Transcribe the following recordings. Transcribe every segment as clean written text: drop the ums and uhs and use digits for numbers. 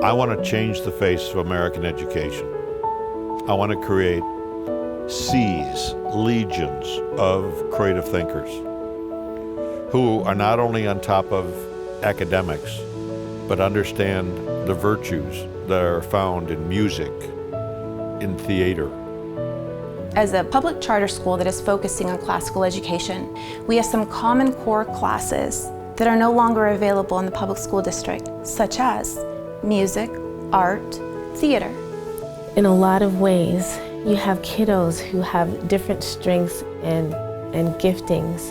I want to change the face of American education. I want to create seas, legions of creative thinkers who are not only on top of academics, but understand the virtues that are found in music, in theater. As a public charter school that is focusing on classical education, we have some common core classes that are no longer available in the public school district, such as music, art, theater. In a lot of ways, you have kiddos who have different strengths and giftings.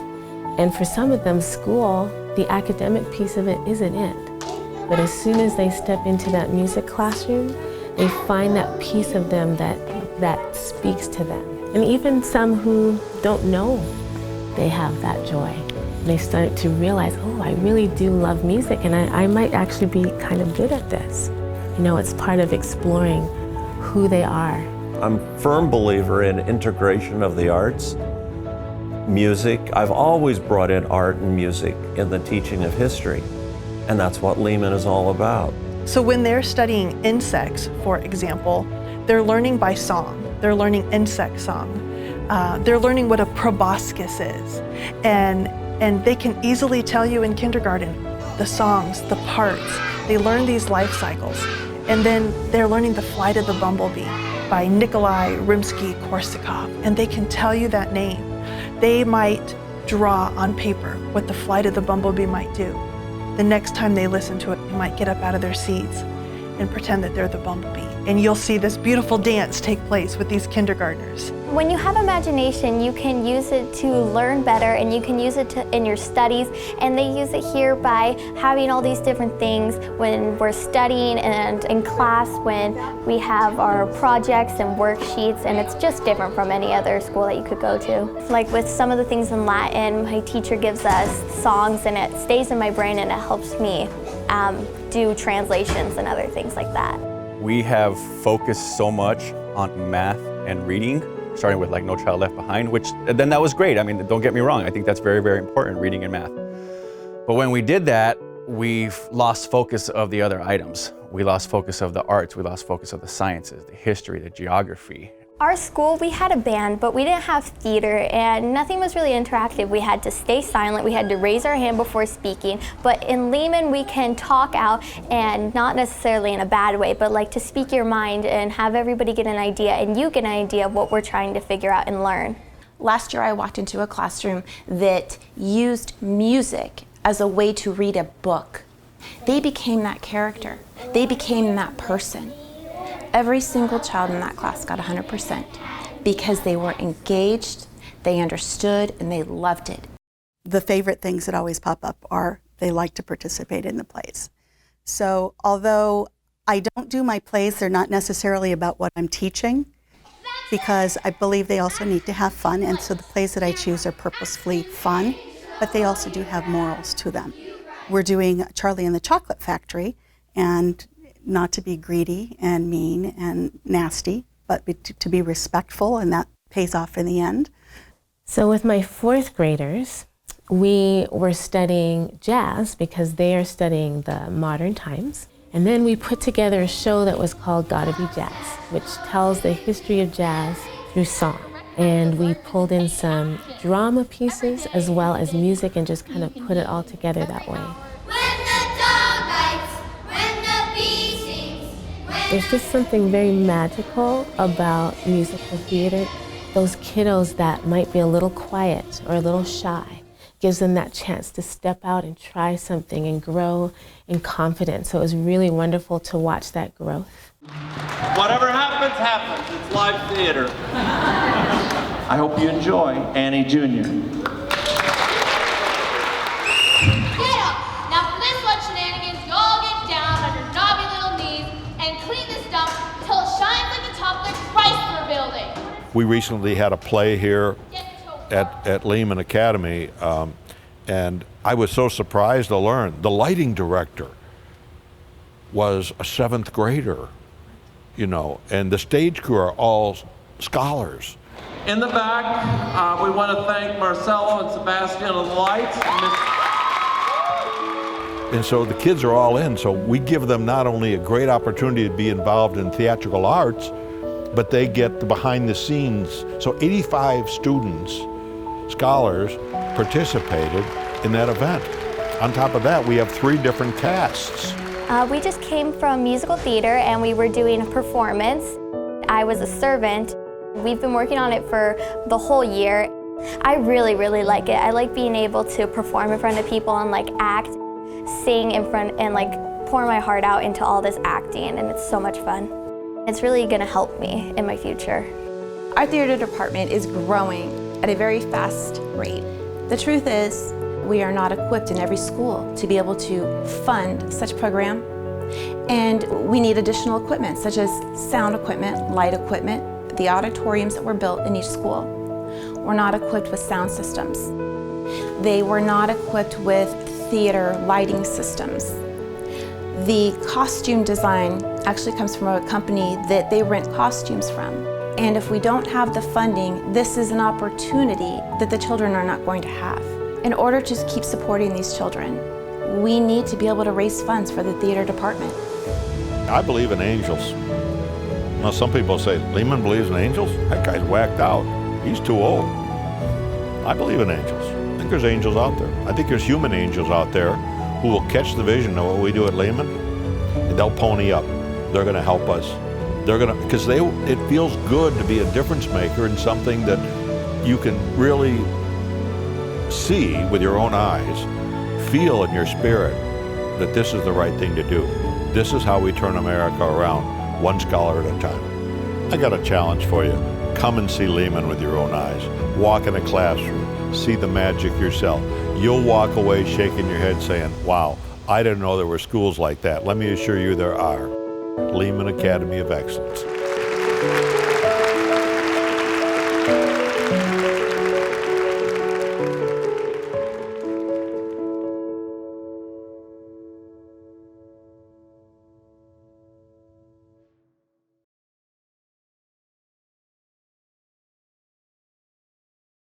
And for some of them, school, the academic piece of it isn't it. But as soon as they step into that music classroom, they find that piece of them that speaks to them. And even some who don't know they have that joy. They start to realize, oh, I really do love music, and I might actually be kind of good at this. You know, it's part of exploring who they are. I'm a firm believer in integration of the arts. Music, I've always brought in art and music in the teaching of history, and that's what Leman is all about. So when they're studying insects, for example, they're learning by song. They're learning insect song. They're learning what a proboscis is. And they can easily tell you in kindergarten the songs, the parts. They learn these life cycles. And then they're learning The Flight of the Bumblebee by Nikolai Rimsky-Korsakov. And they can tell you that name. They might draw on paper what the flight of the bumblebee might do. The next time they listen to it, they might get up out of their seats and pretend that they're the bumblebee. And you'll see this beautiful dance take place with these kindergartners. When you have imagination, you can use it to learn better, and you can use it in your studies. And they use it here by having all these different things when we're studying and in class when we have our projects and worksheets, and it's just different from any other school that you could go to. Like with some of the things in Latin, my teacher gives us songs and it stays in my brain and it helps me do translations and other things like that. We have focused so much on math and reading, starting with like No Child Left Behind, which then that was great. I mean, don't get me wrong. I think that's very, very important, reading and math. But when we did that, we've lost focus of the other items. We lost focus of the arts. We lost focus of the sciences, the history, the geography. Our school, we had a band, but we didn't have theater, and nothing was really interactive. We had to stay silent, we had to raise our hand before speaking, but in Leman we can talk out, and not necessarily in a bad way, but like to speak your mind and have everybody get an idea, and you get an idea of what we're trying to figure out and learn. Last year I walked into a classroom that used music as a way to read a book. They became that character. They became that person. Every single child in that class got 100% because they were engaged, they understood, and they loved it. The favorite things that always pop up are they like to participate in the plays. So although I don't do my plays, they're not necessarily about what I'm teaching, because I believe they also need to have fun, and so the plays that I choose are purposefully fun, but they also do have morals to them. We're doing Charlie and the Chocolate Factory, and not to be greedy and mean and nasty, but to be respectful, and that pays off in the end. So with my fourth graders, we were studying jazz because they are studying the modern times. And then we put together a show that was called Gotta Be Jazz, which tells the history of jazz through song. And we pulled in some drama pieces as well as music and just kind of put it all together that way. There's just something very magical about musical theater. Those kiddos that might be a little quiet or a little shy, gives them that chance to step out and try something and grow in confidence. So it was really wonderful to watch that growth. Whatever happens, happens. It's live theater. I hope you enjoy Annie Jr. We recently had a play here at Leman Academy, and I was so surprised to learn the lighting director was a 7th grader, you know, and the stage crew are all scholars. In the back, we want to thank Marcelo and Sebastian on the lights. And so the kids are all in. So we give them not only a great opportunity to be involved in theatrical arts, but they get the behind the scenes. So 85 students, scholars, participated in that event. On top of that, we have 3 different casts. We just came from musical theater and we were doing a performance. I was a servant. We've been working on it for the whole year. I really, really like it. I like being able to perform in front of people and like act, sing in front, and like pour my heart out into all this acting, and it's so much fun. It's really gonna help me in my future. Our theater department is growing at a very fast rate. The truth is, we are not equipped in every school to be able to fund such a program, and we need additional equipment such as sound equipment, light equipment. The auditoriums that were built in each school were not equipped with sound systems. They were not equipped with theater lighting systems. The costume design actually comes from a company that they rent costumes from. And if we don't have the funding, this is an opportunity that the children are not going to have. In order to keep supporting these children, we need to be able to raise funds for the theater department. I believe in angels. Now some people say, Leman believes in angels? That guy's whacked out. He's too old. I believe in angels. I think there's angels out there. I think there's human angels out there who will catch the vision of what we do at Leman, and they'll pony up. They're gonna help us. They're gonna, because it feels good to be a difference maker in something that you can really see with your own eyes, feel in your spirit that this is the right thing to do. This is how we turn America around, one scholar at a time. I got a challenge for you. Come and see Leman with your own eyes. Walk in a classroom, see the magic yourself. You'll walk away shaking your head saying, wow, I didn't know there were schools like that. Let me assure you there are. Leman Academy of Excellence.